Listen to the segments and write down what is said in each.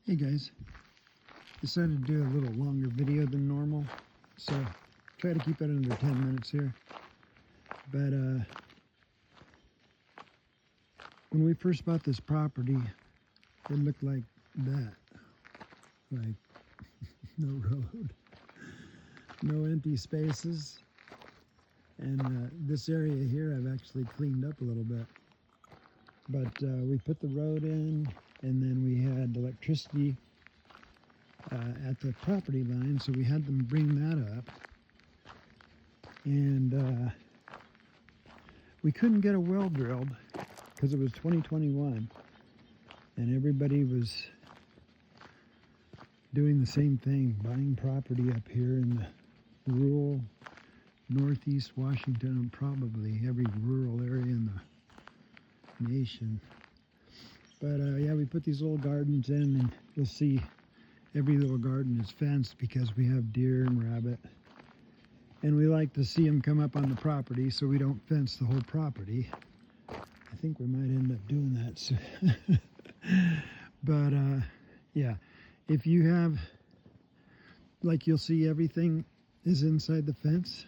Hey guys, decided to do a little longer video than normal, so try to keep it under 10 minutes here. But when we first bought this property, it looked like that, like no road, no empty spaces, and this area here I've actually cleaned up a little bit. But we put the road in, and then we had electricity at the property line, so we had them bring that up. And we couldn't get a well drilled because it was 2021, and everybody was doing the same thing, buying property up here in the rural northeast Washington, and probably every rural area in the nation. But yeah, we put these little gardens in, and you'll see every little garden is fenced because we have deer and rabbit, and we like to see them come up on the property, so we don't fence the whole property. I think we might end up doing that soon. But yeah, if you have, like, you'll see everything is inside the fence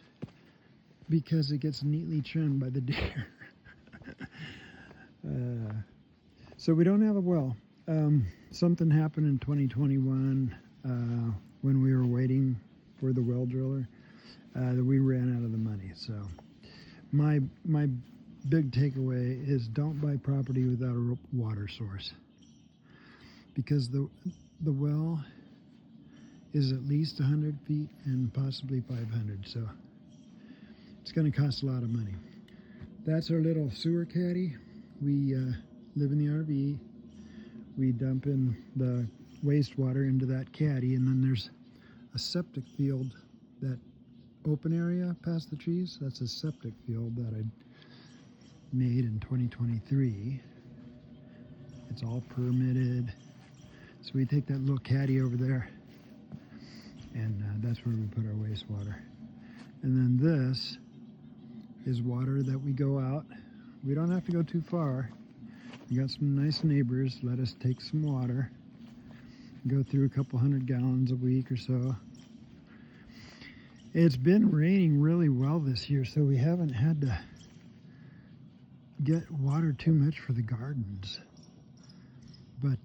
because it gets neatly trimmed by the deer. So we don't have a well. Something happened in 2021 when we were waiting for the well driller that we ran out of the money. So my big takeaway is don't buy property without a water source, because the well is at least 100 feet and possibly 500, so it's going to cost a lot of money. That's our little sewer caddy. We live in the RV. We dump in the wastewater into that caddy, and then there's a septic field, that open area past the trees. That's a septic field that I made in 2023. It's all permitted. So we take that little caddy over there, and that's where we put our wastewater. And then this is water that we go out. We don't have to go too far. We got some nice neighbors, let us take some water, go through a couple 100 gallons a week or so. It's been raining really well this year, so we haven't had to get water too much for the gardens. But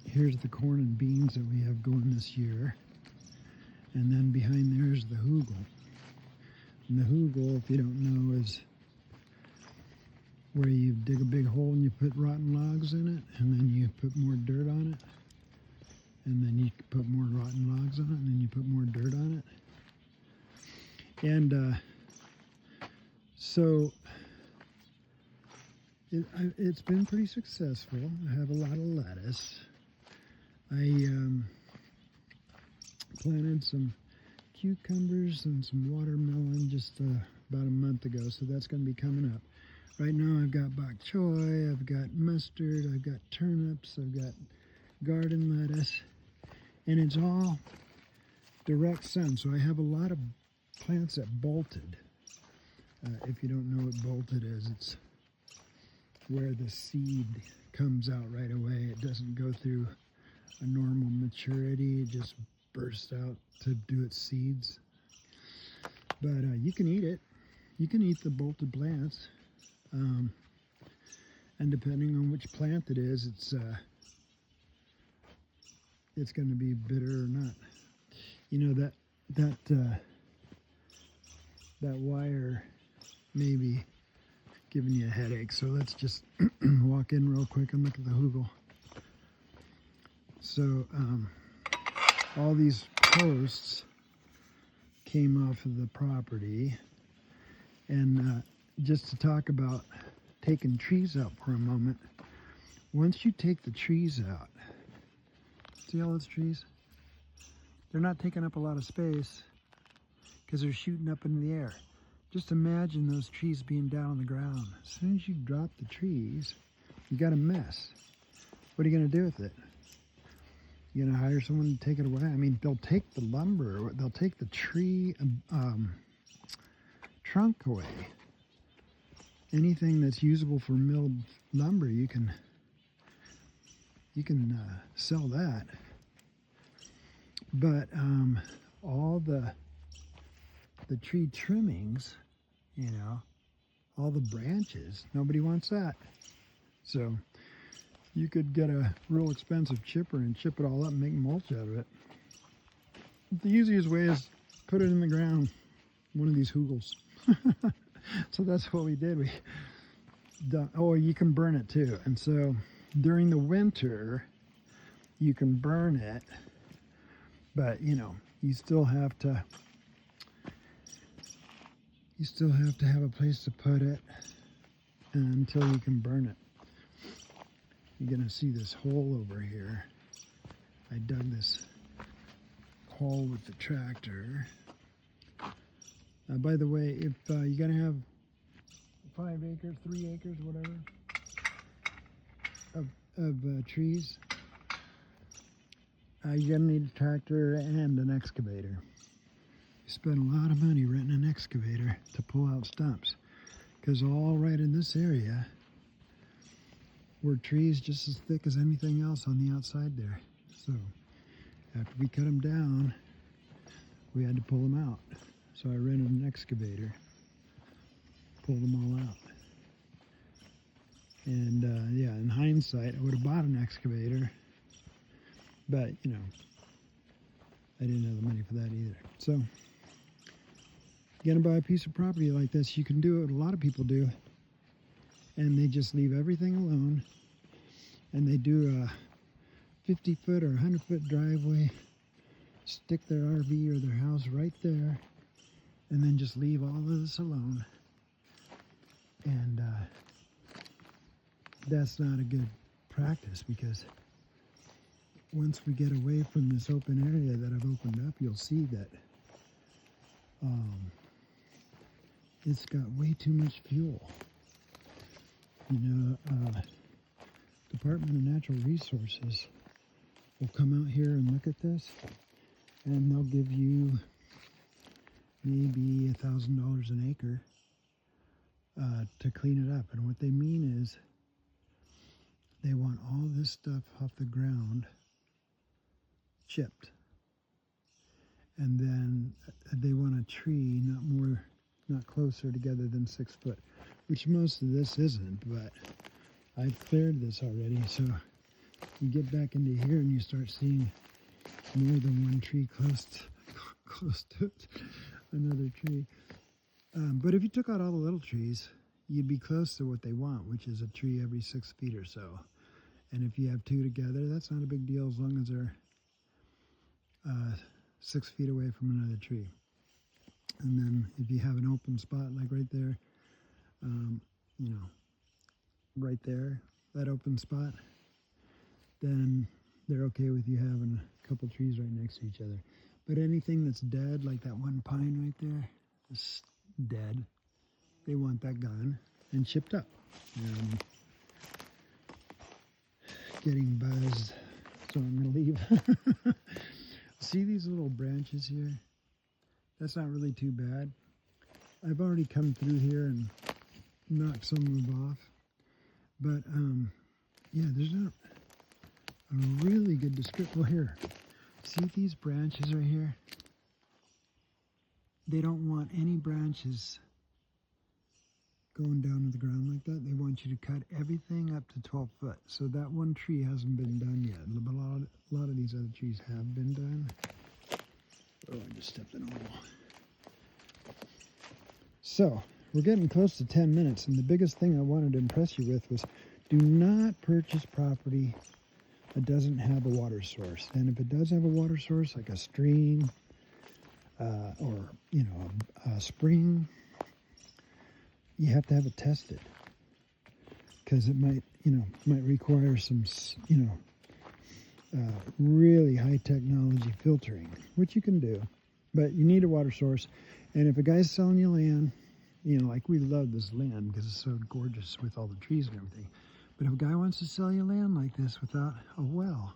here's the corn and beans that we have going this year. And then behind there is the hugel. And the hugel, if you don't know, is where you dig a big hole and you put rotten logs in it, and then you put more dirt on it, and then you put more rotten logs on it, and then you put more dirt on it. And so it's been pretty successful. I have a lot of lettuce. I planted some cucumbers and some watermelon just about a month ago, so that's going to be coming up. Right now I've got bok choy, I've got mustard, I've got turnips, I've got garden lettuce, and it's all direct sun. So I have a lot of plants that bolted. If you don't know what bolted is, it's where the seed comes out right away. It doesn't go through a normal maturity, it just bursts out to do its seeds. But you can eat it. You can eat the bolted plants. And depending on which plant it is, it's going to be bitter or not. You know, that wire may be giving you a headache, so let's just walk in real quick and look at the hugel. So all these posts came off of the property, and just to talk about taking trees out for a moment, once you take the trees out, see all those trees? They're not taking up a lot of space because they're shooting up into the air. Just imagine those trees being down on the ground. As soon as you drop the trees, you got a mess. What are you going to do with it? You going to hire someone to take it away? I mean, they'll take the lumber, they'll take the tree trunk away. Anything that's usable for milled lumber, you can you can sell that. But all the tree trimmings, you know, all the branches, nobody wants that. So you could get a real expensive chipper and chip it all up and make mulch out of it. The easiest way is put it in the ground, one of these hugels. So that's what we did. Oh, you can burn it too. And so during the winter, you can burn it, but you know, you still have to have a place to put it until you can burn it. You're gonna see this hole over here. I dug this hole with the tractor. By the way, if you're gonna have 5 acres, 3 acres, whatever, of trees, you're gonna need a tractor and an excavator. You spend a lot of money renting an excavator to pull out stumps, because all right in this area were trees just as thick as anything else on the outside there. So after we cut them down, we had to pull them out. So I rented an excavator, pulled them all out. And yeah, in hindsight, I would have bought an excavator, but you know, I didn't have the money for that either. So you're gonna buy a piece of property like this, you can do what a lot of people do, and they just leave everything alone, and they do a 50-foot or 100-foot driveway, stick their RV or their house right there, and then just leave all of this alone. And that's not a good practice, because once we get away from this open area that I've opened up, you'll see that it's got way too much fuel. You know, Department of Natural Resources will come out here and look at this, and they'll give you maybe $1,000 an acre to clean it up. And what they mean is they want all this stuff off the ground chipped, and then they want a tree not closer together than 6 foot, which most of this isn't, but I've cleared this already. So you get back into here and you start seeing more than one tree close to another tree. But if you took out all the little trees, you'd be close to what they want, which is a tree every 6 feet or so. And if you have 2 together, that's not a big deal, as long as they're 6 feet away from another tree. And then if you have an open spot like right there, you know, right there, that open spot, then they're okay with you having a couple trees right next to each other. But anything that's dead, like that one pine right there, is dead. They want that gone and chipped up. Getting buzzed, so I'm gonna leave. See these little branches here? That's not really too bad. I've already come through here and knocked some of them off. But yeah, there's not a really good description. Well, here, see these branches right here? They don't want any branches going down to the ground like that. They want you to cut everything up to 12 foot. So that one tree hasn't been done yet. But a lot of these other trees have been done. Oh, I just stepped in a hole. So we're getting close to 10 minutes, and the biggest thing I wanted to impress you with was, do not purchase property that doesn't have a water source. And if it does have a water source, like a stream or, you know, a spring, you have to have it tested, because it might require some, really high technology filtering, which you can do, but you need a water source. And if a guy's selling you land, you know, like we love this land because it's so gorgeous with all the trees and everything. But if a guy wants to sell you land like this without a well,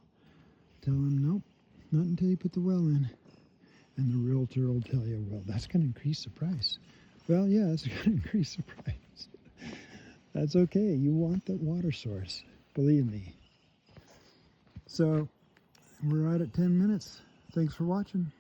tell him, nope, not until you put the well in. And the realtor will tell you, well, that's going to increase the price. Well, yeah, it's going to increase the price. That's okay. You want that water source. Believe me. So we're right at 10 minutes. Thanks for watching.